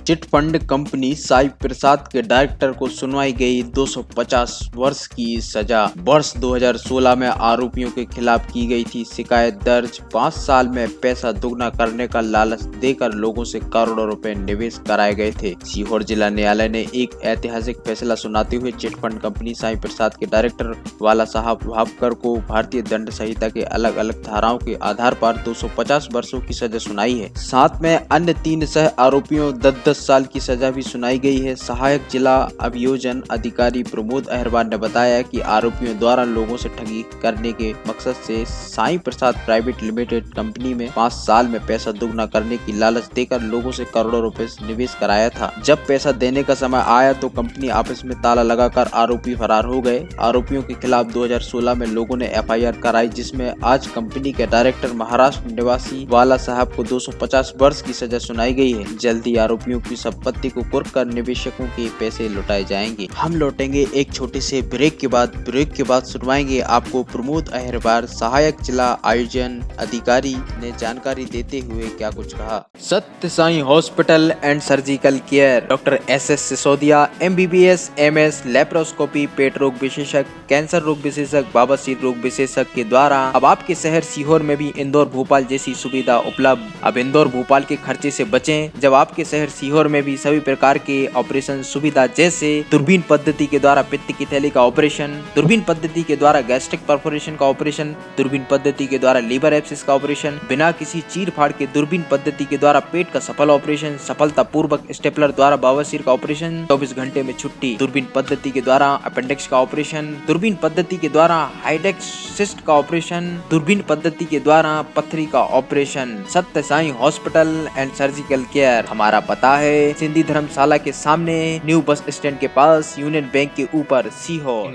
Chit fund company Sai प्रसाद के director को सुनवाई गई 250 वर्ष की सजा। वर्ष 2016 में आरोपियों के खिलाफ की गई थी शिकायत दर्ज। 5 साल में पैसा दुगना करने का लालच देकर लोगों से करोड़ों रुपए निवेश कराए गए थे। सीहोर जिला न्यायालय ने एक ऐतिहासिक फैसला सुनाते हुए चिट फंड कंपनी साई प्रसाद के डायरेक्टर वाला साहब भापकर को भारतीय दंड संहिता के अलग अलग धाराओं के आधार पर 250 वर्षों की सजा सुनाई है। साथ में अन्य 3 सह आरोपियों 10 साल की सजा भी सुनाई गई है। सहायक जिला अभियोजन अधिकारी प्रमोद अहिरवार ने बताया कि आरोपियों द्वारा लोगों से ठगी करने के मकसद से साई प्रसाद प्राइवेट लिमिटेड कंपनी में 5 साल में पैसा दुगना करने की लालच देकर लोगों से करोड़ों रुपए निवेश कराया था। जब पैसा देने का समय आया तो कंपनी आपस में ताला लगाकर आरोपी फरार हो गए। आरोपियों के खिलाफ 2016 में लोगों ने FIR कराई, जिसमें आज कंपनी के डायरेक्टर महाराष्ट्र निवासी वाला साहब को 250 वर्ष की सजा सुनाई गई है। जल्दी आरोपियों की संपत्ति को कुर्क कर निवेशकों के पैसे लौटाए जाएंगे। हम लौटेंगे एक छोटे से ब्रेक के बाद सुनवाएंगे आपको प्रमोद अहिरवार सहायक जिला आयोजन अधिकारी ने जानकारी देते हुए क्या कुछ कहा। Satya Sai hospital and surgical care, doctor SS Sisodia MBBS MS laparoscopy, पेट रोग विशेषज्ञ, कैंसर रोग विशेषज्ञ, बवासीर रोग विशेषज्ञ के द्वारा अब आपके शहर सीहोर में भी इंदौर भोपाल जैसी सुविधा उपलब्ध। अब इंदौर भोपाल के खर्चे से बचें जब आपके शहर सीहोर में भी सभी प्रकार के ऑपरेशन सुविधा, जैसे दूरबीन पद्धति के द्वारा पित्त की थैली का ऑपरेशन, दूरबीन पद्धति के द्वारा गैस्ट्रिक परफोरेशन का ऑपरेशन, दूरबीन पद्धति के द्वारा लीवर एब्सिस का ऑपरेशन, बिना किसी चीर फाड़ के दूरबीन पद्धति के द्वारा पेट का सफल ऑपरेशन, सफलता पूर्वक स्टेपलर द्वारा बवासीर का ऑपरेशन, 24 घंटे में छुट्टी, दूरबीन पद्धति के द्वारा अपेंडिक्स का ऑपरेशन, दूरबीन पद्धति के द्वारा हाइडेक्स सिस्ट का ऑपरेशन, दूरबीन पद्धति के द्वारा पथरी का ऑपरेशन। सत्य Sai hospital and surgical care, हमारा पता है सिंधी धर्मशाला के सामने, न्यू बस स्टैंड के पास, यूनियन बैंक के ऊपर, सीहोर।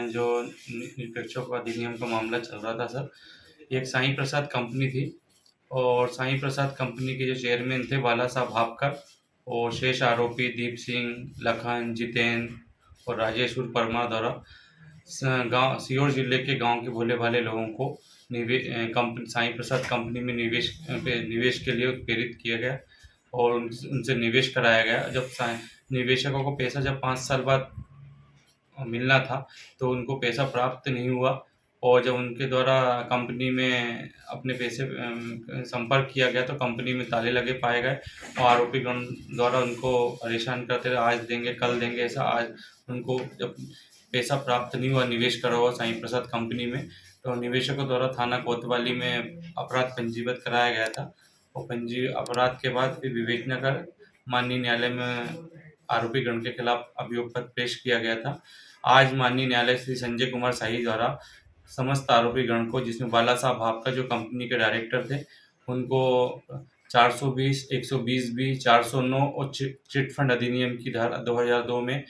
जो निष्पक्षों का अधिनियम का मामला चल रहा था सर, एक साई प्रसाद कंपनी थी और साई प्रसाद कंपनी के जो चेयरमैन थे बाला साहब भापकर और शेष आरोपी दीप सिंह, लखन, जितेंद्र और राजेश्वर परमार द्वारा गांव सीहोर जिले के गांव के भोले भाले लोगों को कंपनी साई प्रसाद कंपनी में निवेश के लिए प्रेरित किया गया और उनसे निवेश कराया गया। जब निवेशकों को पैसा जब 5 साल बाद मिलना था तो उनको पैसा प्राप्त नहीं हुआ और जब उनके द्वारा कंपनी में अपने पैसे संपर्क किया गया तो कंपनी में ताले लगे पाए गए और आरोपीगण द्वारा उनको परेशान करते रहे, आज देंगे कल देंगे ऐसा। आज उनको जब पैसा प्राप्त नहीं हुआ निवेश करा हुआ साई प्रसाद कंपनी में, तो निवेशकों द्वारा थाना कोतवाली में अपराध पंजीबद्ध कराया गया था और अपराध के बाद फिर विवेचना कर माननीय न्यायालय में आरोपीगण के खिलाफ अभियोग पत्र पेश किया गया था। आज माननीय न्यायालय श्री संजय कुमार शाही द्वारा समस्त आरोपीगण को, जिसमें बाला साहब भापकर जो कंपनी के डायरेक्टर थे, उनको 420, 120B, 409 और चिट फंड अधिनियम की धारा 2002 में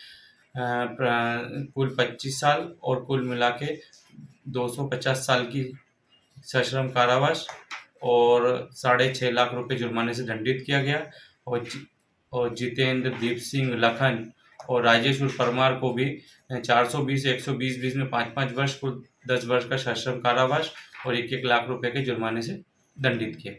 कुल 25 साल और कुल मिला के 250 साल की सश्रम कारावास और 6.5 लाख रुपए जुर्माने से दंडित किया गया और जितेंद्र, दीप सिंह, लखन और राजेश्वर परमार को भी 420, 120 में 5-5 वर्ष, कुल 10 वर्ष का सश्रम कारावास और 1-1 लाख रुपए के जुर्माने से दंडित किया।